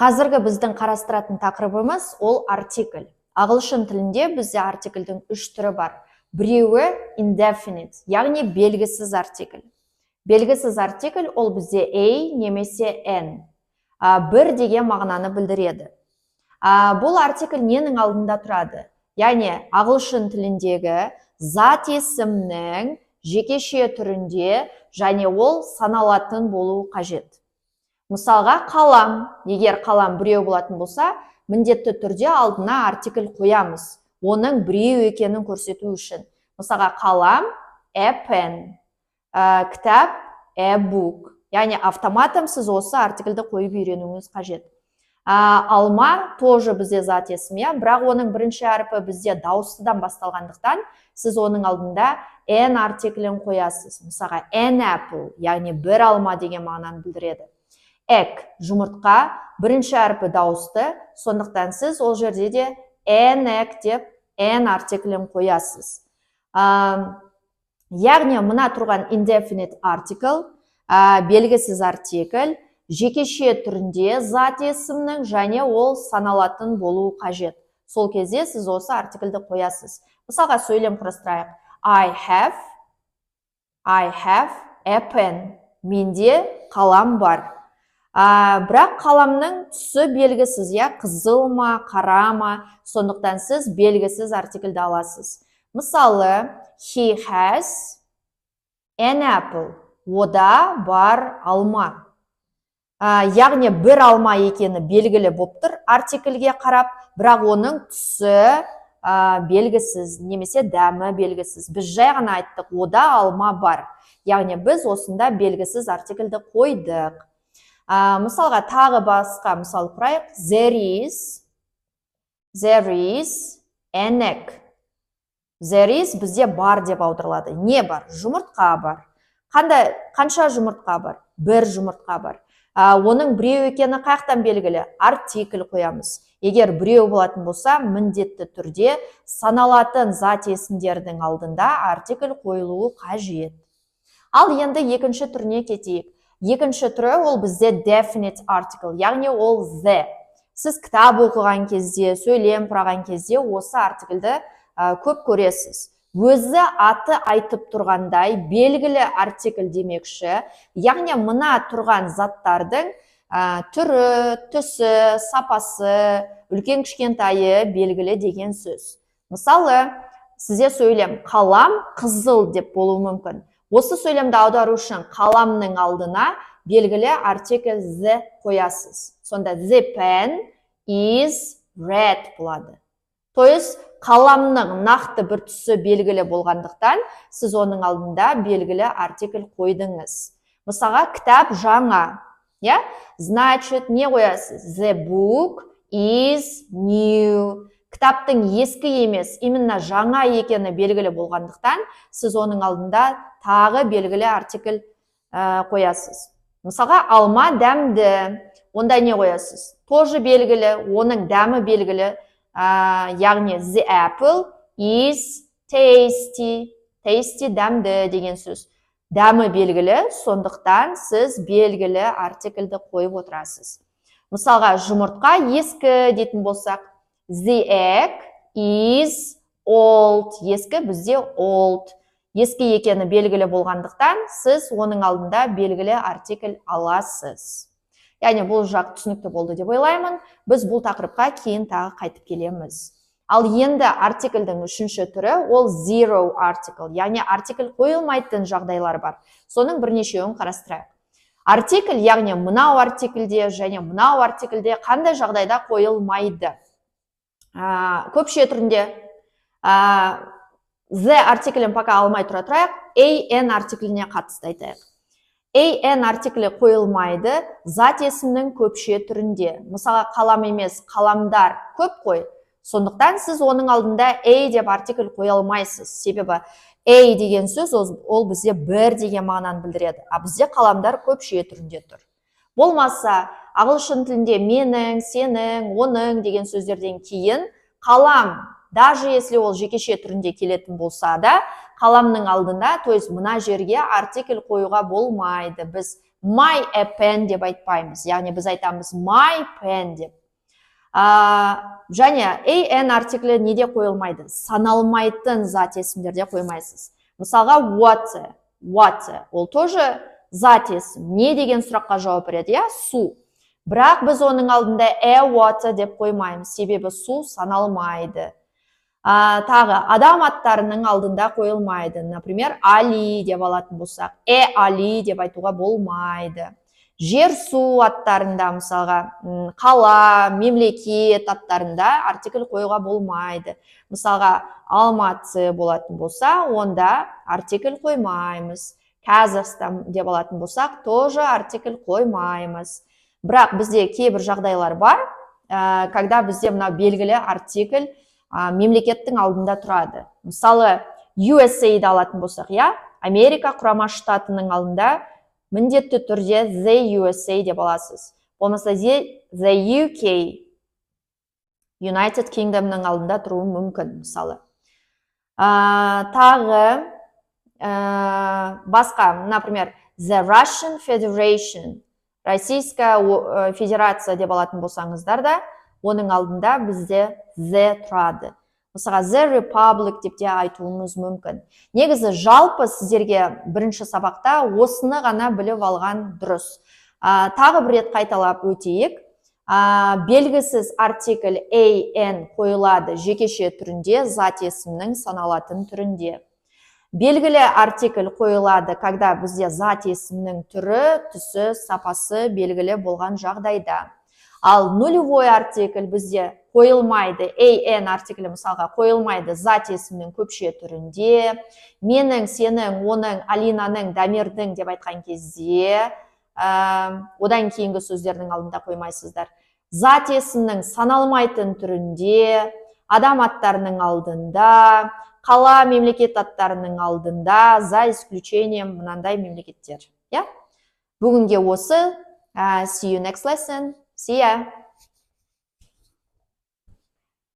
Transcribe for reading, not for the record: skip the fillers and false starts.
Қазіргі біздің қарастыратын тақырыбымыз ол артикль. Ағылшын тілінде бізде артикльдің 3 түрі бар. Біреуі indefinite, яғни белгісіз артикль. Белгісіз артикль ол бізде a немесе n. Бір деген мағынаны білдіреді. Бұл артикль ненің алдында тұрады? Яғни ағылшын тіліндегі зат есімнің жекеше түрінде және ол саналатын болуы қажет. Мысалға, қалам. Егер қалам біреу болатын болса, міндетті түрде алдына артикль қоямыз. Оның біреу екенін көрсету үшін. Мысалға, қалам a pen, кітап a book. Яғни автоматом сіз осы артикльді қойып үйренуіңіз қажет. Алма тоже бізде зат есім, бірақ оның бірінші әріпі бізде дауыстыдан басталғандықтан, сіз оның алдында n артиклін қоясыз. Мысалға, an apple, яғни бір алма деген мағынаны білдіреді. Egg, жұмыртқа, бірінші әріпі дауысты, сондықтан сіз ол жерде де an egg деп n артиклін қоясыз. Яғни мына тұрған indefinite article, белгісіз артикль, жекеше түрінде зат есімнің және ол саналатын болуы қажет. Сол кезде сіз осы артикльді қоясыз. Мысалға, сөйлем құрастырайық. I have a pen. Менде қалам бар. Бірақ қаламның түсі белгісіз, қызыл ма, қара ма, сондықтан сіз белгісіз артикльді аласыз. Мысалы, he has an apple. Ода бар алма. Яғни бір алма екені белгілі болып тұр артикльге қарап, бірақ оның түсі белгісіз, немесе дәмі белгісіз. Біз жай ғана айттық, ода алма бар. Яғни біз осында белгісіз артикльді қойдық. Мысалға, тағы басқа мысал құрайық. There is an egg. There is бізде бар деп аударылады. Не бар? Жұмыртқа бар. Қанша жұмыртқа бар? Бір жұмыртқа бар. Оның біреу екені қаяқтан белгілі? Артикль қоямыз. Егер біреу болатын болса, міндетті түрде саналатын зат есімдердің алдында артикль қойылуы қажет. Ал енді екінші түріне кетейік. Екінші түрі ол бізде definite article, яғни ол the. Сіз кітап оқыған кезде, сөйлем құраған кезде осы артикльді көп көресіз. Өзі аты айтып тұрғандай белгілі артикль демекші, яғни мына тұрған заттардың түрі, түсі, сапасы, үлкен кішкентайы белгілі деген сөз. Мысалы, сізде сөйлем қалам қызыл деп болуы мүмкін. Осы сөйлемді аудару үшін қаламның алдына белгілі артикль the қоясыз. Сонда the pen is red болады. То есть, қаламның нақты бір түсі белгілі болғандықтан, сіз оның алдында белгілі артикль қойдыңыз. Мысалға, кітап жаңа. Значит, не қоясыз? The book is new. Кітаптың ескі емес, именно жаңа екені белгілі болғандықтан, сіз оның алдында тағы белгілі артикль қоясыз. Мысалға, алма дәмді. Онда не қоясыз? Тоже белгілі, оның дәмі белгілі. Яғни the apple is tasty. Tasty дәмді деген сөз. Дәмі белгілі, сондықтан сіз белгілі артикльді қойып отырасыз. Мысалға, жұмыртқа ескі дейтін болсақ, the egg is old. Ескі бізде old. Ескі екені белгілі болғандықтан, сіз оның алдында белгілі артикль аласыз. Яғни бұл жақ түсінікті болды деп ойлаймын. Біз бұл тақырыпқа кейін тағы қайтып келеміз. Ал енді артикльдің үшінші түрі ол zero article, яғни артикль қойылмайтын жағдайлар бар. Соның бірнешеуін қарастырайық. Артикль, яғни мынау артикльде және мынау артикльде қандай жағдайда қойылмайды? Көпше түрінде the артиклін пока алмай тұра тұрайық, an артикліне қатысты айтайық. an артиклі қойылмайды зат есімнің көпше түрінде. Мысалға, қалам емес, қаламдар көп қой. Сондықтан сіз оның алдында a деп артикль қоя алмайсыз. Себебі a деген сөз ол бізде бір деген мағынаны білдіреді. Бізде қаламдар көпше түрінде тұр. Болмаса, ағылшын тілінде менің, сенің, оның деген сөздерден кейін қалам, даже если ол жекеше түрінде келетін болса да, қаламның алдында, то есть мына жерге артикль қоюға болмайды. Біз my a pen деп айтпаймыз. Яғни біз айтамыз my pen деп. Және an артиклі неде қойылмайды? Саналмайтын зат есімдерде қоймайсыз. Мысалға water. Ол тоже зат есім. Не деген сұраққа жауап береді? Су. Бірақ біз оның алдында water деп қоймаймыз. Себебі су саналмайды. Тағы адам аттарының алдында қойылмайды. Например, Али деп алатын болсақ, Али деп айтуға болмайды. Жер су аттарында, мысалға, қала, мемлекет аттарында артикль қоюға болмайды. Мысалға, Алматы болатын болса, онда артикль қоймаймыз. Қазақстан деп алатын болсақ, тоже артикль қоймаймыз. Бірақ бізде кейбір жағдайлар бар, когда бізде мына белгілі артикль мемлекеттің алдында тұрады. Мысалы, USA-ді алатын болсақ, Америка құрама штатының алдында міндетті түрде the USA деп аласыз. Болмаса the UK, United Kingdomның алдында тұруы мүмкін, мысалы. Тағы басқа, например, the Russian Federation, Российская Федерация деп алатын болсаңыздар да, оның алдында бізде the тұрады. Мысалға, the Republic деп те айтуымыз мүмкін. Негізі жалпы сіздерге бірінші сабақта осыны ғана біліп алған дұрыс. Тағы бір рет қайталап өтейік. Белгісіз артикль an қойылады жекеше түрінде, зат есімнің саналатын түрінде. Белгілі артикль қойылады, когда бізде зат есімнің түрі, түсі, сапасы белгілі болған жағдайда. Ал нулевой артикль бізде қойылмайды, an артиклі мысалға қойылмайды зат есімнің көпше түрінде. Менің, сенің, оның, Алинаның, Дамирдің деп айтқан кезде, одан кейінгі сөздердің алдында қоймайсыздар. Зат есімнің саналмайтын түрінде, адам аттарының алдында, қала, мемлекет аттарының алдында, за исключением мынандай мемлекеттер. Бүгінге осы. See you next lesson. See ya.